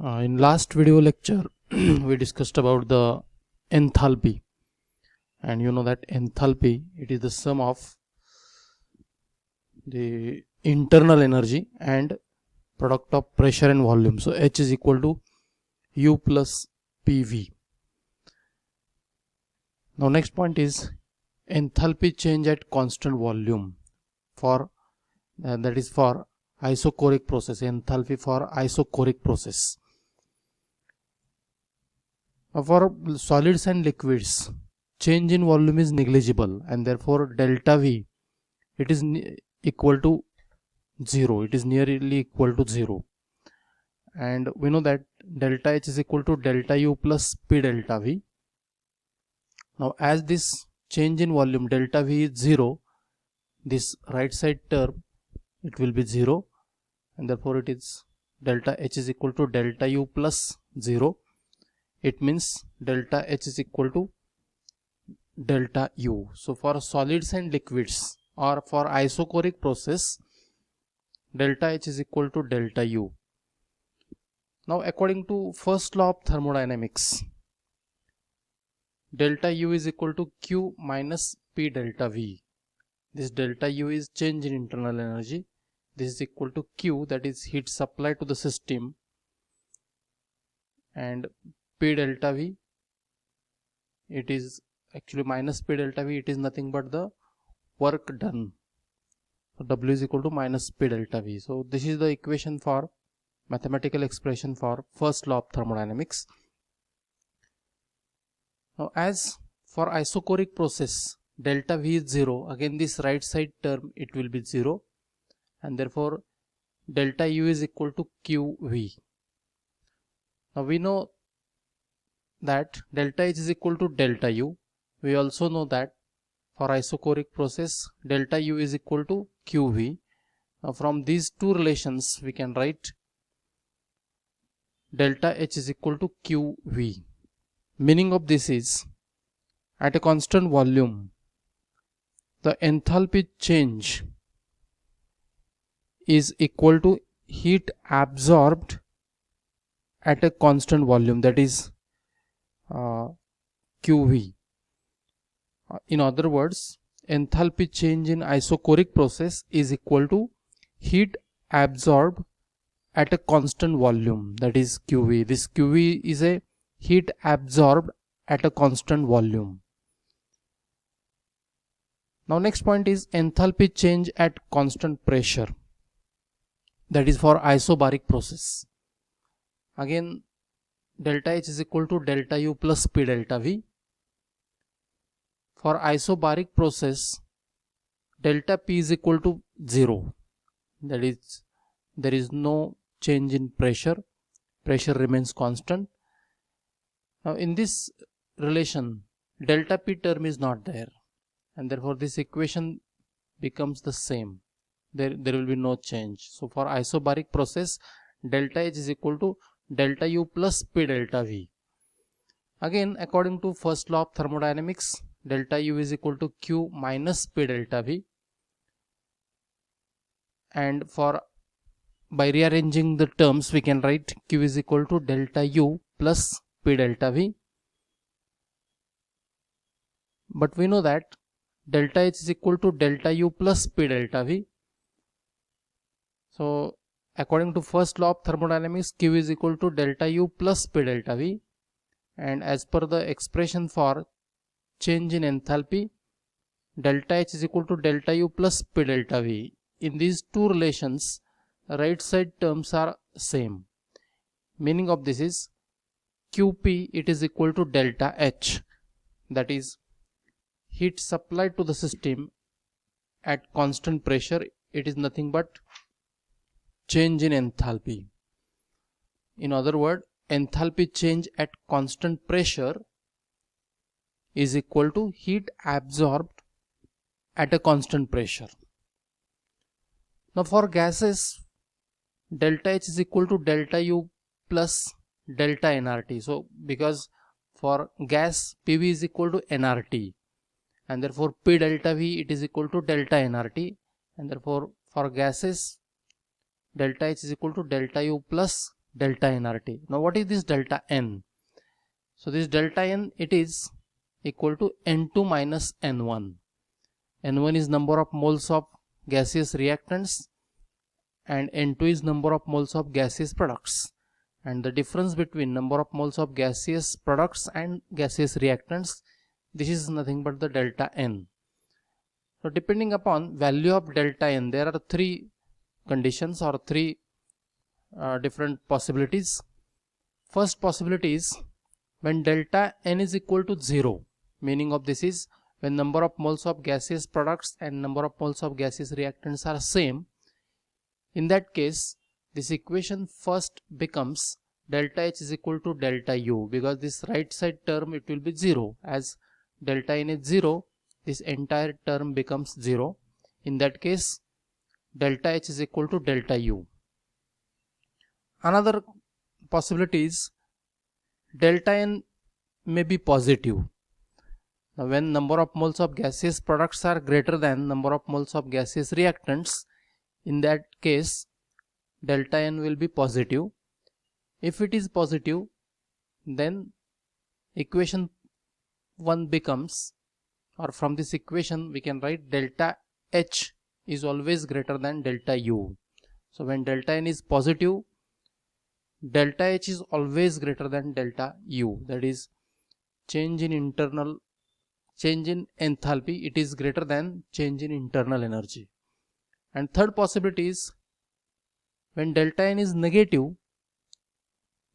In last video lecture we discussed about the enthalpy, and you know that enthalpy, it is the sum of the internal energy and product of pressure and volume. So H is equal to U plus PV. Now next point is enthalpy change at constant volume for that is for isochoric process, enthalpy for isochoric process. For solids and liquids, change in volume is negligible, and therefore delta V, it is equal to 0. It is nearly equal to 0. And we know that delta H is equal to delta U plus P delta V. Now as this change in volume delta V is 0, this right side term, it will be 0, and therefore it is delta H is equal to delta U plus 0. It means delta H is equal to delta U. So for solids and liquids or for isochoric process, delta H is equal to delta U. Now according to first law of thermodynamics, delta U is equal to Q minus P delta V. This delta U is change in internal energy. This is equal to Q, that is heat supplied to the system, and P delta V, it is actually minus P delta V, it is nothing but the work done. So W is equal to minus P delta V. So this is the equation for mathematical expression for first law of thermodynamics. Now as for isochoric process, delta V is 0. Again this right side term, it will be 0, and therefore delta U is equal to QV. Now we know that delta H is equal to delta U. We also know that for isochoric process, delta U is equal to QV. Now from these two relations we can write delta H is equal to QV. Meaning of this is, at a constant volume, the enthalpy change is equal to heat absorbed at a constant volume, that is QV. In other words, enthalpy change in isochoric process is equal to heat absorbed at a constant volume, that is QV. This QV is a heat absorbed at a constant volume. Now next point is enthalpy change at constant pressure, that is for isobaric process. Again delta H is equal to delta U plus P delta V. For isobaric process, delta P is equal to 0, that is there is no change in pressure, pressure remains constant. Now in this relation, delta P term is not there, and therefore this equation becomes the same. There will be no change. So for isobaric process, delta H is equal to delta U plus P delta V. Again according to first law of thermodynamics, delta U is equal to Q minus P delta V, and for by rearranging the terms we can write Q is equal to delta U plus P delta V. But we know that delta H is equal to delta U plus P delta V. So according to first law of thermodynamics, Q is equal to delta U plus P delta V, and as per the expression for change in enthalpy, delta H is equal to delta U plus P delta V. In these two relations, right side terms are same. Meaning of this is QP, it is equal to delta H, that is heat supplied to the system at constant pressure. It is nothing but change in enthalpy. In other words, enthalpy change at constant pressure is equal to heat absorbed at a constant pressure. Now for gases, delta H is equal to delta U plus delta nRT. So because for gas, PV is equal to nRT, and therefore P delta V, it is equal to delta nRT, and therefore for gases, delta H is equal to delta U plus delta nRT. Now what is this delta N? So this delta N, it is equal to N2 minus N1. N1 is number of moles of gaseous reactants and N2 is number of moles of gaseous products. And the difference between number of moles of gaseous products and gaseous reactants, this is nothing but the delta N. So depending upon value of delta N, there are three conditions or three different possibilities. First possibility is when delta N is equal to 0. Meaning of this is when number of moles of gaseous products and number of moles of gaseous reactants are same. In that case, this equation first becomes delta H is equal to delta U, because this right side term, it will be 0. As delta N is 0, this entire term becomes 0. In that case, delta H is equal to delta U. Another possibility is delta N may be positive. Now when number of moles of gaseous products are greater than number of moles of gaseous reactants, in that case delta N will be positive. If it is positive, then equation 1 becomes, or from this equation we can write delta H is always greater than delta U. So when delta N is positive, delta H is always greater than delta U. That is, change in enthalpy, it is greater than change in internal energy. And third possibility is when delta N is negative,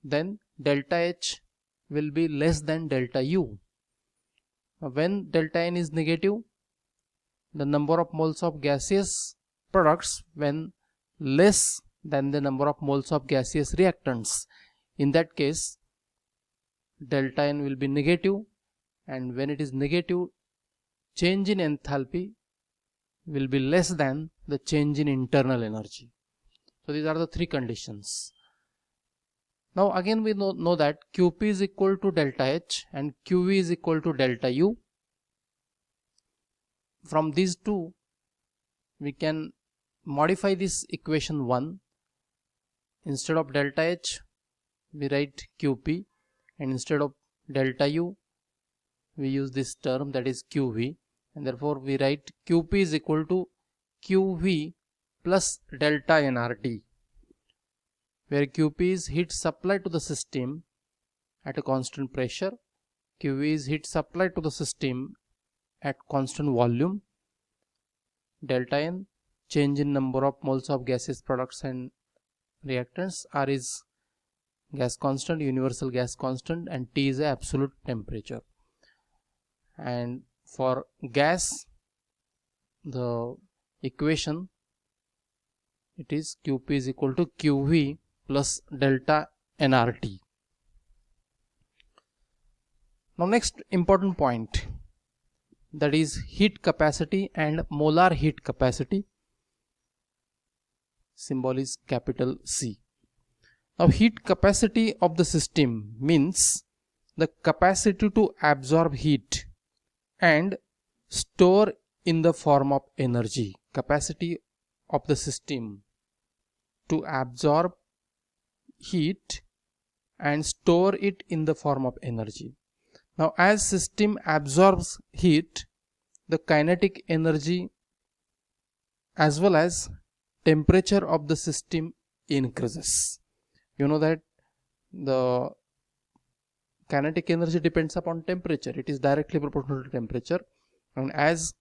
then delta H will be less than delta U. When delta N is negative, the number of moles of gaseous products when less than the number of moles of gaseous reactants. In that case, delta N will be negative, and when it is negative, change in enthalpy will be less than the change in internal energy. So these are the three conditions. Now again we know that Qp is equal to delta H and Qv is equal to delta U. From these two, we can modify this equation 1. Instead of delta H, we write Qp, and instead of delta U, we use this term, that is Qv, and therefore we write Qp is equal to Qv plus delta nRT, where Qp is heat supplied to the system at a constant pressure, Qv is heat supplied to the system at constant volume, delta N, change in number of moles of gaseous products and reactants, R is gas constant, universal gas constant, and T is the absolute temperature. And for gas, the equation, it is Qp is equal to Qv plus delta nRT. Now next important point, that is heat capacity and molar heat capacity. Symbol is capital C. Now heat capacity of the system means the capacity to absorb heat and store in the form of energy. Capacity of the system to absorb heat and store it in the form of energy. Now as system absorbs heat, the kinetic energy as well as temperature of the system increases. You know that the kinetic energy depends upon temperature. It is directly proportional to temperature, and as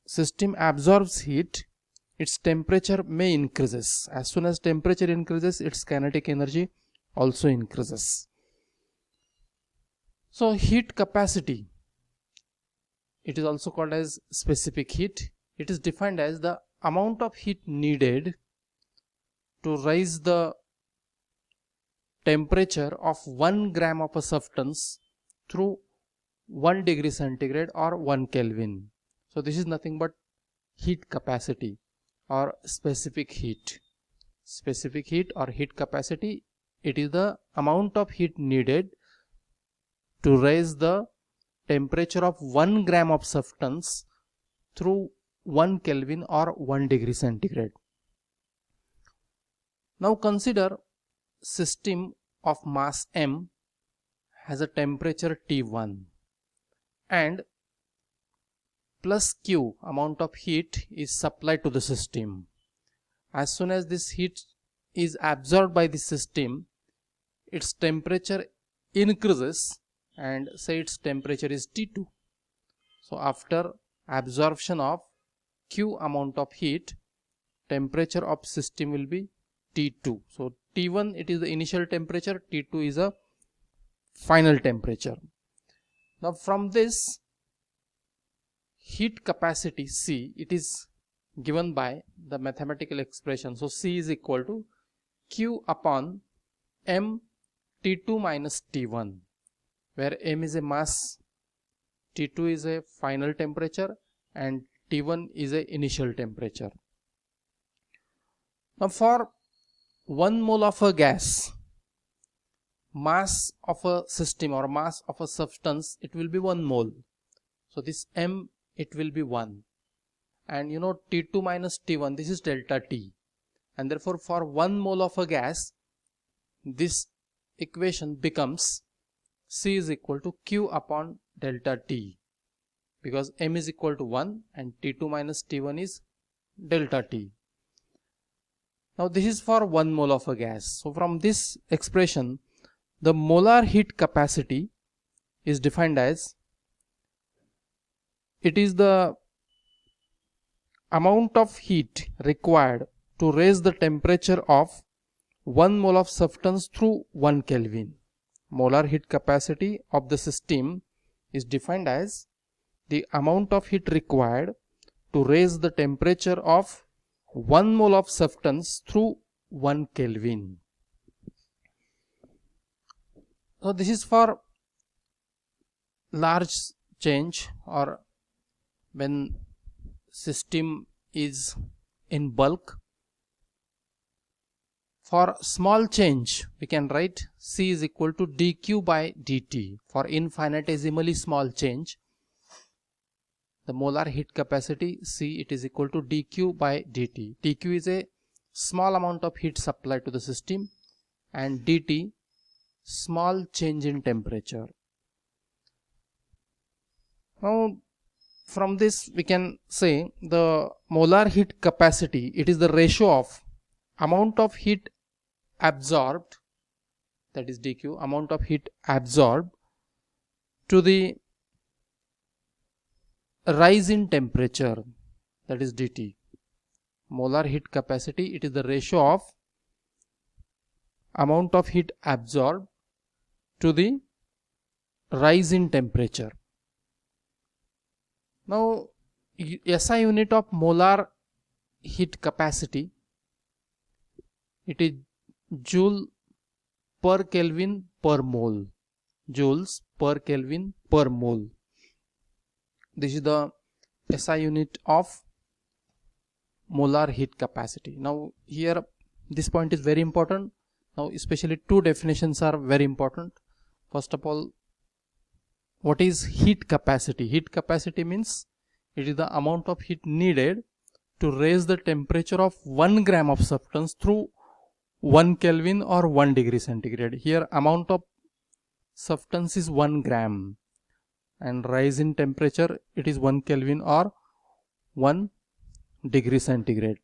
system absorbs heat, its temperature may increases. As soon as temperature increases, its kinetic energy also increases. So heat capacity, it is also called as specific heat. It is defined as the amount of heat needed to raise the temperature of 1 gram of a substance through 1 degree centigrade or 1 Kelvin. So this is nothing but heat capacity or specific heat. Specific heat or heat capacity, it is the amount of heat needed to raise the temperature of 1 gram of substance through 1 Kelvin or 1 degree centigrade. Now consider system of mass m has a temperature T1 and plus Q amount of heat is supplied to the system. As soon as this heat is absorbed by the system, its temperature increases and say its temperature is T2. So after absorption of Q amount of heat, temperature of system will be T2. So T1 it is the initial temperature, T2 is a final temperature. Now from this heat capacity C, it is given by the mathematical expression. So C is equal to Q upon M T2 minus T1, where M is a mass, T2 is a final temperature and T1 is a initial temperature. Now for 1 mole of a gas, mass of a system or mass of a substance, it will be 1 mole. So this M, it will be 1. And you know T2 minus T1, this is delta T. And therefore for 1 mole of a gas, this equation becomes C is equal to Q upon delta T, because M is equal to 1 and T2 minus T1 is delta T. Now this is for 1 mole of a gas. So from this expression, the molar heat capacity is defined as, it is the amount of heat required to raise the temperature of 1 mole of substance through 1 Kelvin. Molar heat capacity of the system is defined as the amount of heat required to raise the temperature of 1 mole of substance through 1 Kelvin. So this is for large change, or when system is in bulk. For small change, we can write C is equal to dQ by dt. For infinitesimally small change, the molar heat capacity C, it is equal to dQ by dt. dQ is a small amount of heat supplied to the system and dt small change in temperature. Now from this we can say the molar heat capacity, it is the ratio of amount of heat absorbed, that is dQ, amount of heat absorbed to the rise in temperature, that is dt. Molar heat capacity, it is the ratio of amount of heat absorbed to the rise in temperature. Now SI unit of molar heat capacity, it is joule per Kelvin per mole. Joules per Kelvin per mole. This is the SI unit of molar heat capacity. Now here this point is very important. Now especially two definitions are very important. First of all, what is heat capacity? Heat capacity means it is the amount of heat needed to raise the temperature of 1 gram of substance through 1 Kelvin or 1 degree centigrade. Here amount of substance is 1 gram and rise in temperature it is 1 Kelvin or 1 degree centigrade.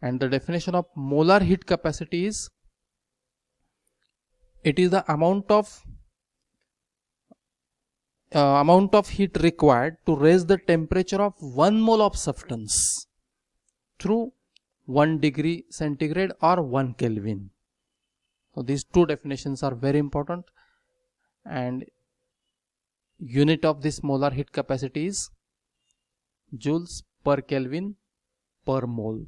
And the definition of molar heat capacity is, it is the amount of heat required to raise the temperature of 1 mole of substance through 1 degree centigrade or 1 Kelvin. So these two definitions are very important, and unit of this molar heat capacity is joules per Kelvin per mole.